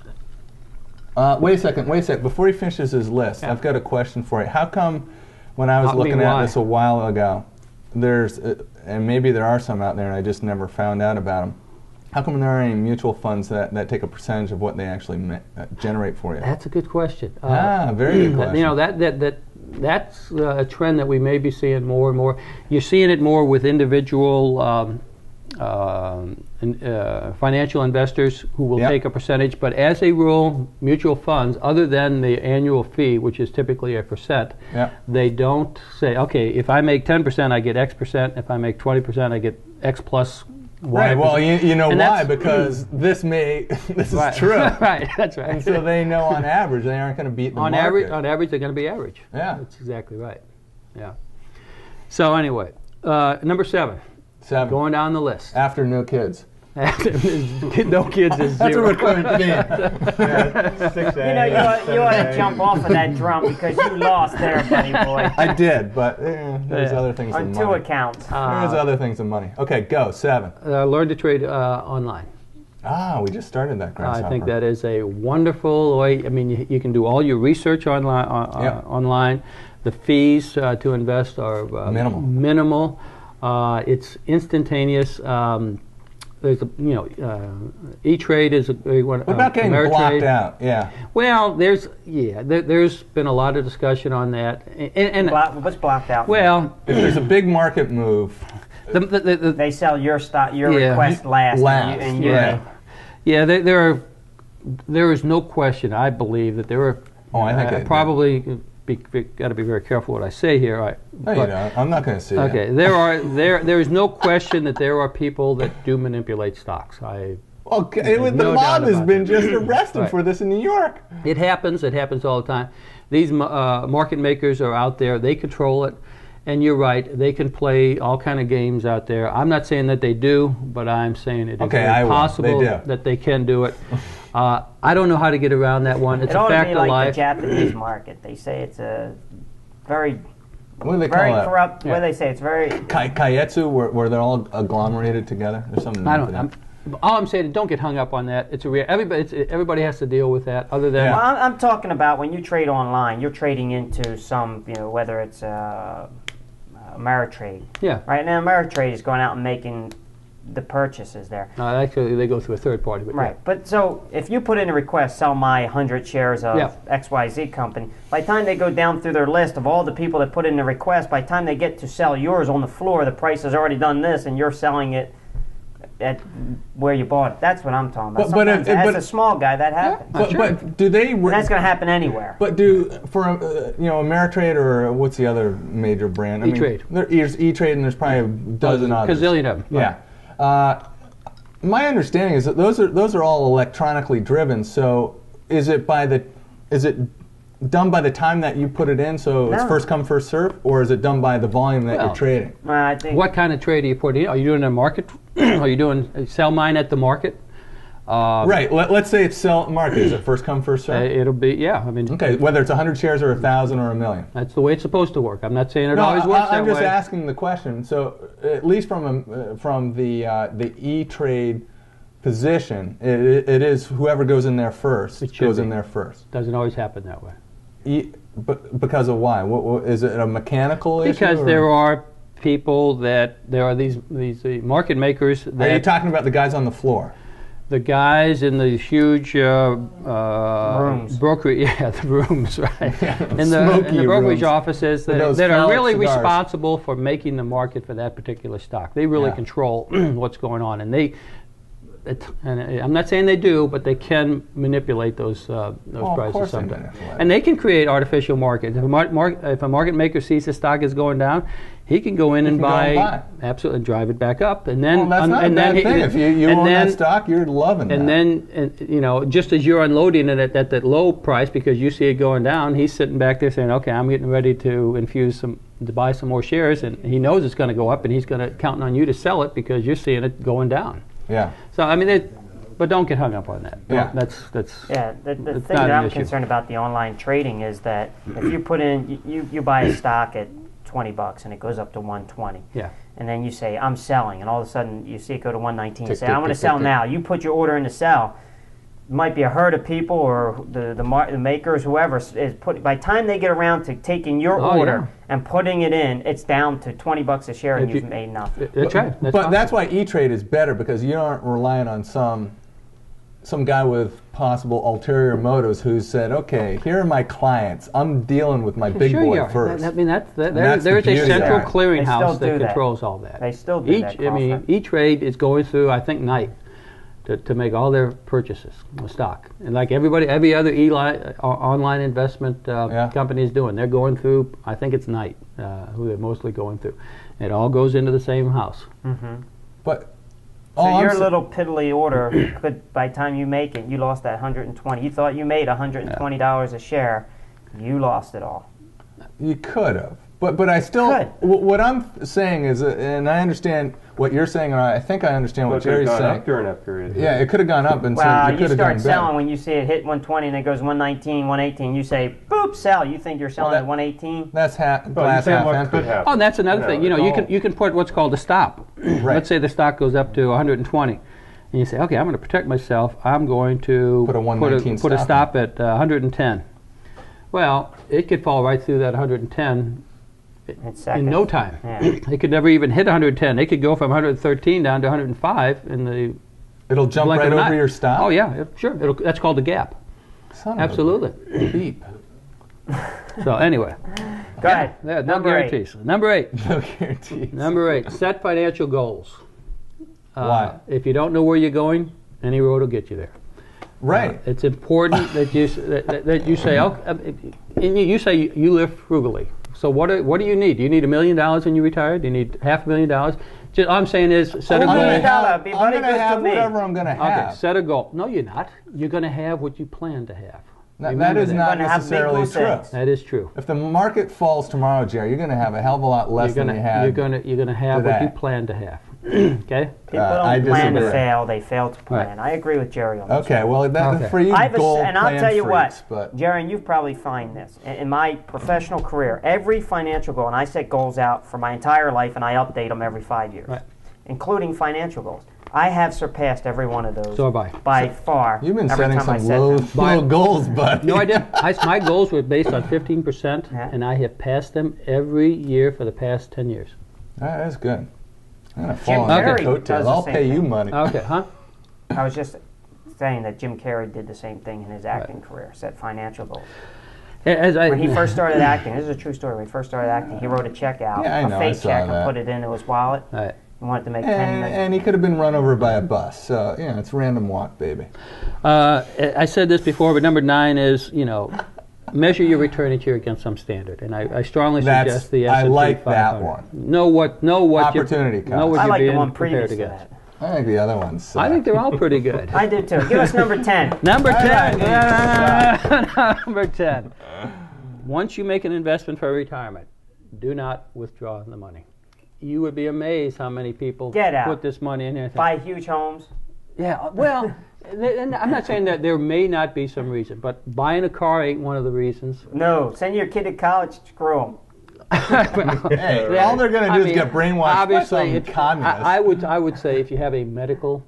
Wait a second. Before he finishes his list, I've got a question for you. How come when I was looking at this a while ago, there's, and maybe there are some out there and I just never found out about them, how come there aren't any mutual funds that take a percentage of what they actually generate for you? That's a good question. Very good question. You know, that's a trend that we may be seeing more and more. You're seeing it more with individual financial investors who will take a percentage, but as a rule, mutual funds, other than the annual fee, which is typically a percent, they don't say, okay, if I make 10%, I get X percent. If I make 20%, I get X plus Y. Right. Well, you know and why? Because this is true. Right. That's right. And so they know on average they aren't going to beat the market. On average, they're going to be average. Yeah. That's exactly right. Yeah. So anyway, number 7. Going down the list. After no kids. No kids is 0. That's a recurring theme. You ought to jump off of that drum because you lost there, buddy boy. I did, but there's other things than On money. 2 accounts. There's other things than money. Okay, go. 7. Learn to trade online. We just started that, Grasshopper. I think that is a wonderful way. I mean, you can do all your research online. Online. The fees to invest are minimal. It's instantaneous. There's E-Trade is a big one. What about getting blocked out? Yeah. Well, there's been a lot of discussion on that. And what's blocked out? Well, if there's a big market move, they sell your stock, your request last. There is no question. I believe that there are. I think probably. Got to be very careful what I say here. No, you don't. I'm not going to say that. Okay, there is no question that there are people that do manipulate stocks. The mob has been just arrested for this in New York. It happens all the time. These market makers are out there. They control it, and you're right. They can play all kind of games out there. I'm not saying that they do, but I'm saying it is possible that they can do it. I don't know how to get around that one. It's a fact of life. It ought to be like the Japanese market. They say it's a very, what do they very call corrupt. What do they say? It's very Kaietsu, where they're all agglomerated together. There's something. All I'm saying is don't get hung up on that. It's everybody has to deal with that. Other than well, I'm talking about when you trade online, you're trading into some, whether it's Ameritrade. Yeah. Right now, Ameritrade is going out and making the purchases there. Actually, they go through a third party. But right. But so if you put in a request, sell my 100 shares of XYZ company, by the time they go down through their list of all the people that put in the request, by the time they get to sell yours on the floor, the price has already done this, and you're selling it at where you bought it. That's what I'm talking about. Sometimes as a small guy, that happens. But do they? And that's going to happen anywhere. But for Ameritrade or what's the other major brand? E-Trade. There's E-Trade and there's probably a dozen others. Gazillion of them. Yeah. My understanding is that those are all electronically driven. So is it done by the time that you put it in? So it's first come first serve, or is it done by the volume that you're trading? I think what kind of trade are you putting in? Are you doing a market? Are you doing sell mine at the market? Right. Let's say it's sell market. Is it first come first serve? It'll be okay. Whether it's 100 shares or 1,000 or 1,000,000. That's the way it's supposed to work. I'm not saying it always works that way. I'm just asking the question. So at least from the E-Trade position, it is whoever goes in there first goes in there first. Doesn't always happen that way. Because of why? Is it a mechanical issue? Because there are people there are these market makers. Are you talking about the guys on the floor? The guys in the huge rooms. the rooms, right? Yeah, in the brokerage offices that are really cigars. responsible for making the market for that particular stock. They really control what's going on, and I'm not saying they do, but they can manipulate those prices sometimes. And they can create artificial markets. If a market maker sees the stock is going down, he can go in and buy, absolutely, and drive it back up, and then that's not a bad thing. If you own that stock, you're loving that. And then, just as you're unloading it at that low price because you see it going down, he's sitting back there saying, "Okay, I'm getting ready to to buy some more shares," and he knows it's going to go up, and he's going to count on you to sell it because you're seeing it going down. Yeah. So but don't get hung up on that. Yeah. That's the thing that I'm concerned about the online trading is that if you put in you buy a stock at $20 and it goes up to 120. Yeah. And then you say, I'm selling, and all of a sudden you see it go to 119. You Tick, say, tick, I'm going to tick, sell tick, now. You put your order in to sell. It might be a herd of people or the makers, whoever is put. By the time they get around to taking your order and putting it in, it's down to $20 a share, and you've made nothing. That's right. But that's why E-Trade is better, because you aren't relying on some guy with possible ulterior motives who said, okay, here are my clients. I'm dealing with my big boy first. I mean, that's there's the a beauty central of it. clearinghouse They still do that that. controls all that. They still do that, I mean, Crawford. E-Trade is going through, I think, night to make all their purchases of stock. And like every other online investment company is doing, they're going through, I think it's night, who they're mostly going through. It all goes into the same house. Mm-hmm. But so your little piddly order could, by the time you make it, you lost that 120. You thought you made $120 a share. You lost it all. You could have. But I still, what I'm saying is, and I understand what you're saying, and I think I understand what Jerry's saying. Up during that period. Yeah, it could have gone up, and well, so you could have start gone selling better. when you see it hit 120 and it goes 119, 118. You say, boop, sell. You think you're selling at 118? That's glass half empty. Oh, and that's another thing. You know, you can put what's called a stop. Right. Let's say the stock goes up to 120, and you say, okay, I'm going to protect myself. I'm going to put a stop at 110. Well, it could fall right through that 110 in no time. Yeah. It could never even hit 110. It could go from 113 down to 105 in the. It'll jump right over your stop? Oh yeah, sure. That's called the gap. Absolutely. Beep. So anyway. Go ahead. Yeah, no guarantees. Number 8. No guarantees. Number 8. Set financial goals. Why? If you don't know where you're going, any road will get you there. Right. It's important that you that you say, okay, you say you live frugally. So what do you need? Do you need $1 million when you retire? Do you need $500,000? Just, all I'm saying is set a goal. I'm going to have whatever I'm going to have. Okay, set a goal. No, you're not. You're going to have what you plan to have. That is not necessarily true. That is true. If the market falls tomorrow, Jerry, you're going to have a hell of a lot less than you had. You're going to have what you plan to have. Okay. People don't plan to fail; they fail to plan. Right. I agree with Jerry on this. Okay, well, for you, and I'll tell you freaks, what, Jerry, and you've probably find this in my professional career. Every financial goal, and I set goals out for my entire life, and I update them every 5 years, including financial goals. I have surpassed every one of those. So have I. By far. You've been setting some low goals, buddy. No, I didn't. My goals were based on 15%, and I have passed them every year for the past 10 years. That's good. I'm going to Jim fall on your Carrey coattails. I'll pay you money. Okay, huh? I was just saying that Jim Carrey did the same thing in his acting career, set financial goals. When he first started acting, this is a true story, when he first started acting, he wrote a check out, a fake check, and put it into his wallet. Right. He wanted to make $10 million. And he could have been run over by a bus. So, it's random walk, baby. I said this before, but number 9 is, measure your return each year against some standard, and I strongly suggest the S&P 500. I like that one. Know what opportunity cost. Know what I you're like being the one prepared previous to against. that. I think the other ones suck. I think they're all pretty good. I do too. Give us number 10. Number 10. Number 10. Once you make an investment for retirement, do not withdraw the money. You would be amazed how many people put this money in here. Buy huge homes. Yeah, well, and I'm not saying that there may not be some reason, but buying a car ain't one of the reasons. No, send your kid to college, screw them. Hey, all they're going to do is get brainwashed by some communist. I would say if you have a medical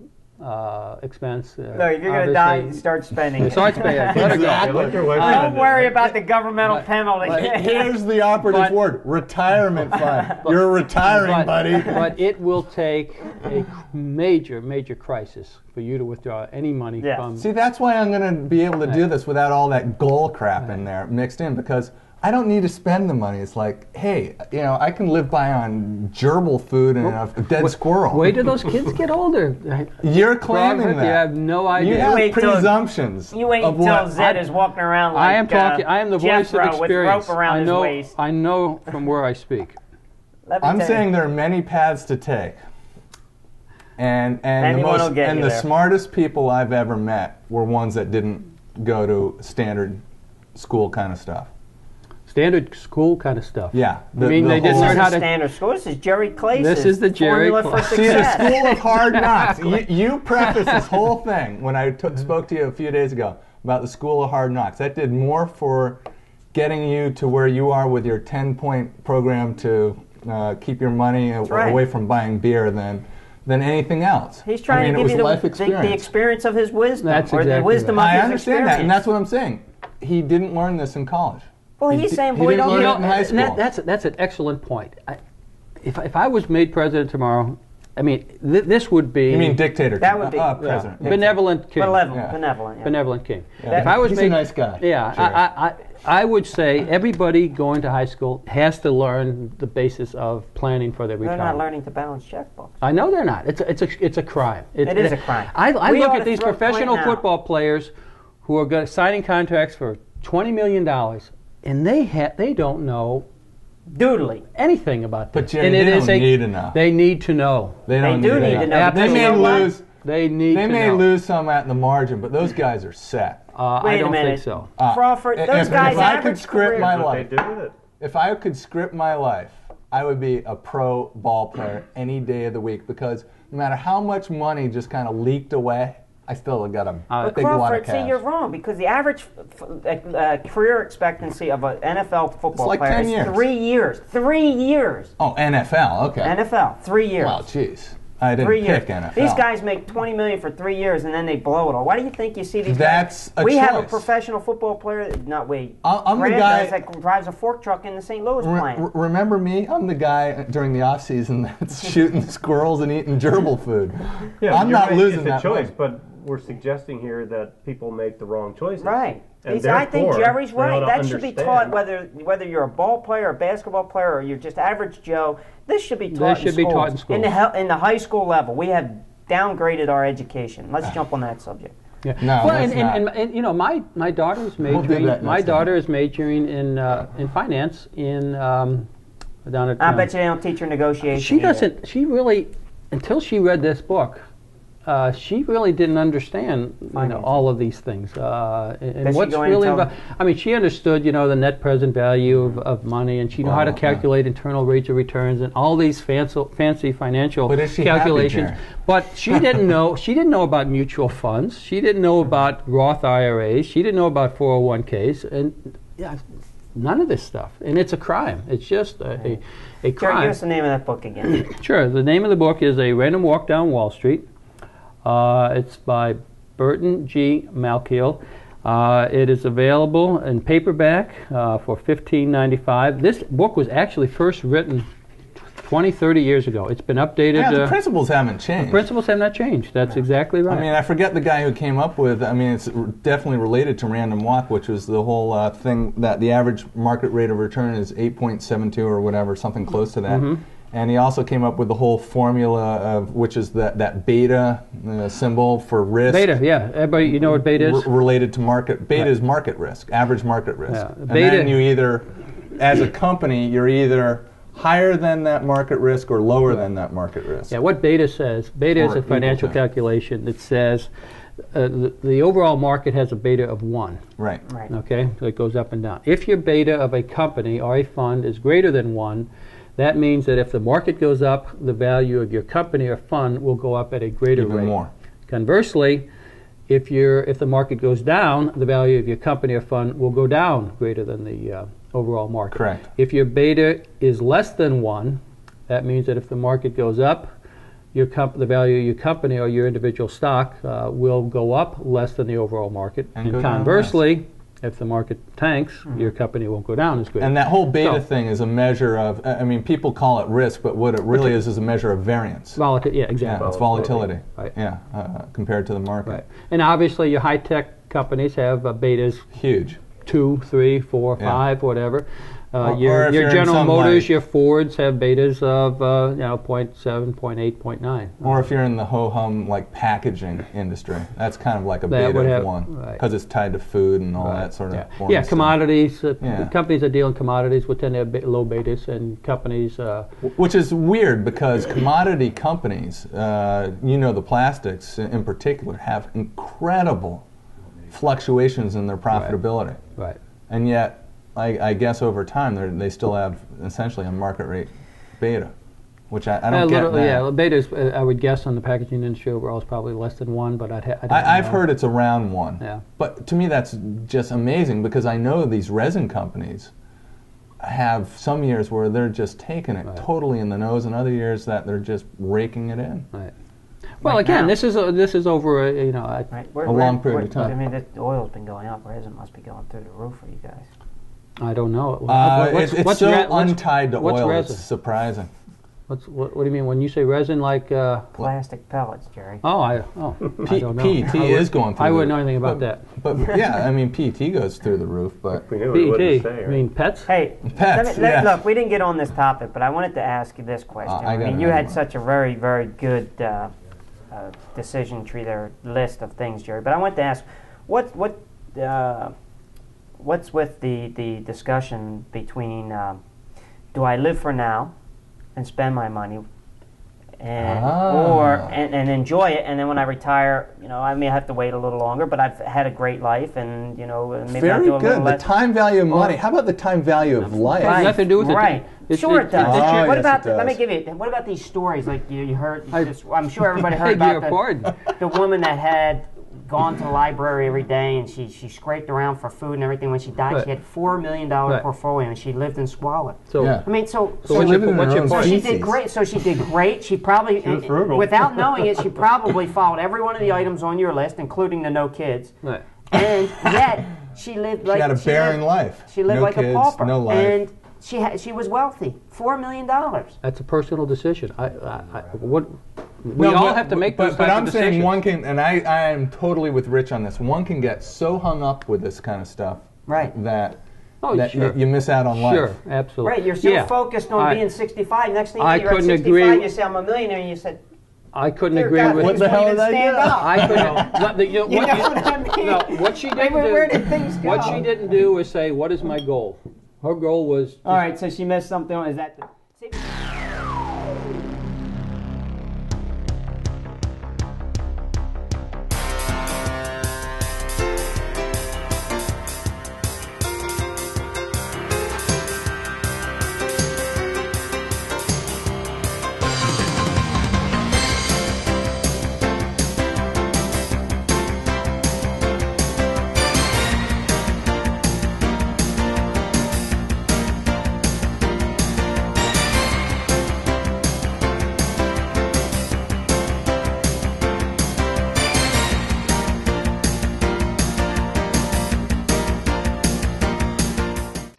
expense. No, if you're going to die, start spending. Start spending. Let it go. Don't worry about the governmental penalty. Here's the operative word: retirement fund. You're retiring, buddy. But it will take a major crisis for you to withdraw any money from. See, that's why I'm going to be able to do this without all that goal crap in there mixed in, because I don't need to spend the money. It's like, hey, I can live by on gerbil food and a dead squirrel. Wait till those kids get older. You're claiming that. You have no idea. You have presumptions. You wait until Zed is walking around like I am talking. I am the voice of experience. With rope around his waist. I know from where I speak. I'm saying there are many paths to take. And the smartest people I've ever met were ones that didn't go to standard school kind of stuff. Standard school kind of stuff. Yeah. They didn't learn how to... standard school. This is Gerry Claes' This is the Gerry formula for See, the success. school of hard knocks. You prefaced this whole thing when I spoke to you a few days ago about the school of hard knocks. That did more for getting you to where you are with your 10-point program to keep your money away from buying beer than anything else. He's trying to give you the experience of his wisdom, the wisdom of his I understand that, and that's what I'm saying. He didn't learn this in college. Well, he's saying, he didn't learn it in high school. That's an excellent point. If I was made president tomorrow, I mean, this would be... You mean dictator? That would be president. Yeah. Benevolent king. Benevolent king. Yeah. If I was He's made, a nice guy. Yeah, sure. I would say everybody going to high school has to learn the basis of planning for their retirement. They're not learning to balance checkbooks. I know they're not. It's a crime. It is a crime. I look at these professional football players who are signing contracts for $20 million, and they don't know doodly anything about this. But Jerry, they don't need enough. They need to know. They do need to know. They may lose. They may lose some at the margin, but those guys are set. I don't think so. Crawford, those guys average careers. If I could script my life, I would be a pro ball player any day of the week, because no matter how much money just kind of leaked away, I still got a big wad of cash. See, you're wrong, because the average career expectancy of an NFL football player is 3 years. 3 years. Oh, NFL, okay. NFL, 3 years. Well, jeez. I didn't pick NFL. These guys make $20 million for 3 years, and then they blow it all. Why do you think you see these guys? We have a professional football player. I'm the guy that drives a fork truck in the St. Louis plant. Remember me? I'm the guy during the off season that's shooting squirrels and eating gerbil food. Yeah, I'm not losing that choice, but we're suggesting here that people make the wrong choices. Right. I think Jerry's right. That should be taught whether you're a ball player, a basketball player, or you're just average Joe. This should be taught in school. In the high school level. We have downgraded our education. Let's jump on that subject. Yeah. No, well, and you know, my daughter is majoring. My daughter is majoring in finance down at. I bet you they don't teach her negotiation. She doesn't. She really, until she read this book. She really didn't understand, all of these things, and what's really involved. I mean, she understood, the net present value of money, and she knew how to calculate internal rates of returns and all these fancy financial calculations. But she didn't know. She didn't know about mutual funds. She didn't know about Roth IRAs. She didn't know about 401ks, and none of this stuff. And it's a crime. It's just a crime. Give us the name of that book again. Sure. The name of the book is A Random Walk Down Wall Street. It's by Burton G. Malkiel. It is available in paperback for $15.95. This book was actually first written 20, 30 years ago. It's been updated. Yeah, the principles haven't changed. The principles have not changed. That's exactly right. I mean, I forget the guy who came up with, it's definitely related to random walk, which was the whole thing that the average market rate of return is 8.72 or whatever, something close to that. Mm-hmm. And he also came up with the whole formula which is that beta symbol for risk. Beta, yeah. Everybody, you know what beta is? Related to market. Beta is market risk, average market risk. Yeah. And then you either, as a company, you're either higher than that market risk or lower than that market risk. Yeah, what beta says, beta is a financial calculation that says the overall market has a beta of 1. Right. Okay, so it goes up and down. If your beta of a company or a fund is greater than 1, that means that if the market goes up, the value of your company or fund will go up at a greater rate. Even more. Conversely, if the market goes down, the value of your company or fund will go down greater than the overall market. Correct. If your beta is less than 1, that means that if the market goes up, the value of your company or your individual stock will go up less than the overall market. And conversely, if the market tanks, your company won't go down as great. And that whole beta thing is a measure of, people call it risk, but what it really is a measure of variance. Yeah, exactly. Yeah, it's volatility. Right. Yeah, compared to the market. Right. And obviously your high-tech companies have betas. Huge. 2, 3, 4, 5, whatever. Your General Motors, your Fords have betas of 0.7, 0.8, 0.9. Or if you're in the ho-hum packaging industry, that's kind of like a beta of 1 because it's tied to food and all that sort of. Yeah, commodities. Companies that deal in commodities would tend to have low betas, and companies. Which is weird because commodity companies, the plastics in particular, have incredible fluctuations in their profitability. Right. And yet, I guess over time they still have essentially a market rate beta. which I don't get that. Yeah, betas, I would guess on the packaging industry overall is probably less than 1, but I've heard it's around 1. Yeah. But to me that's just amazing because I know these resin companies have some years where they're just taking it totally in the nose, and other years that they're just raking it in. Right. Well, again, this is over a long period of time. I mean, the oil's been going up. Resin must be going through the roof for you guys. I don't know. It's so untied to oil. Resin? It's surprising. What do you mean when you say resin? Like plastic pellets, Jerry. I don't know. PET is going through. I wouldn't know anything about that. But yeah, I mean PET goes through the roof. But we knew what PET. to say, right? I mean pets. Hey, pets. Look, we didn't get on this topic, but I wanted to ask you this question. I mean, you had such a very, very good decision tree there, list of things, Jerry. But I wanted to ask, what's with the discussion between do I live for now and spend my money and enjoy it, and then when I retire, I may have to wait a little longer, but I've had a great life, and maybe I'll do a little less. The time value of money. How about the time value of life? It has nothing to do with it. Right. Sure it does. What about? Let me give you. What about these stories? Like you heard. I'm sure everybody heard about the woman that had gone to the library every day and she scraped around for food and everything. When she died, she had $4 million portfolio and she lived in squalor. So I mean, so what's your point? She did great. So she did great. She probably, without knowing it, she probably followed every one of the items on your list, including the no kids. Right. And yet she lived like she had a barren life. She lived like a pauper. No life. And she was wealthy. $4 million. That's a personal decision. We all have to make those but types I'm of saying decisions. one can, and I am totally with Rich on this. One can get so hung up with this kind of stuff, that you miss out on life. Sure, absolutely. Right, you're so focused on being 65. Next thing you're at 65, you say I'm a millionaire, and you said. I couldn't agree with what the hell did I do? I couldn't. You know what I mean? No, what she didn't do. Where did things go? What she didn't do was say, "What is my goal?" Her goal was. All right, so she missed something. Is that the?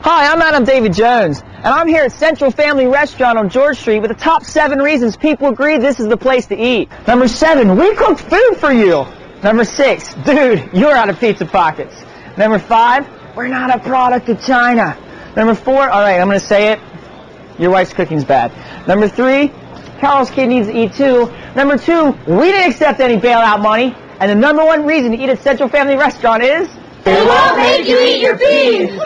Hi, I'm Adam David Jones, and I'm here at Central Family Restaurant on George Street with the top 7 reasons people agree this is the place to eat. Number 7, we cooked food for you. Number 6, dude, you're out of pizza pockets. Number 5, we're not a product of China. Number 4, all right, I'm going to say it, your wife's cooking's bad. Number 3, Carol's kid needs to eat too. Number 2, we didn't accept any bailout money. And the number 1 reason to eat at Central Family Restaurant is... It won't make you eat your peas!